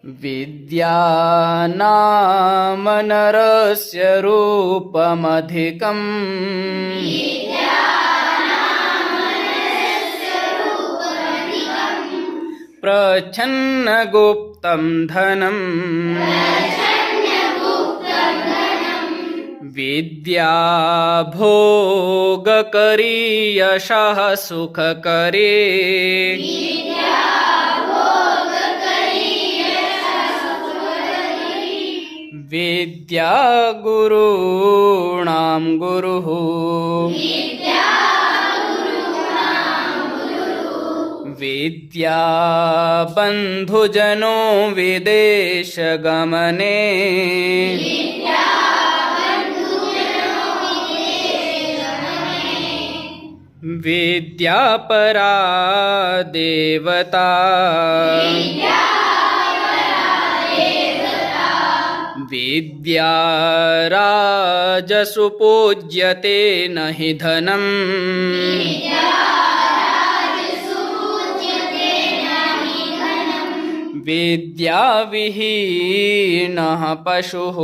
विद्यानामनरस्य रूपमधिकम् प्रच्छन्न गुप्तं धनम् विद्या भोगकरी यशः सुखकरी विद्या गुरूणां गुरुः विद्या बन्धुजनो विदेशगमने विद्या परा देवता विद्या राजसु पूज्यते न हि धनम् विद्या विहीनः पशुः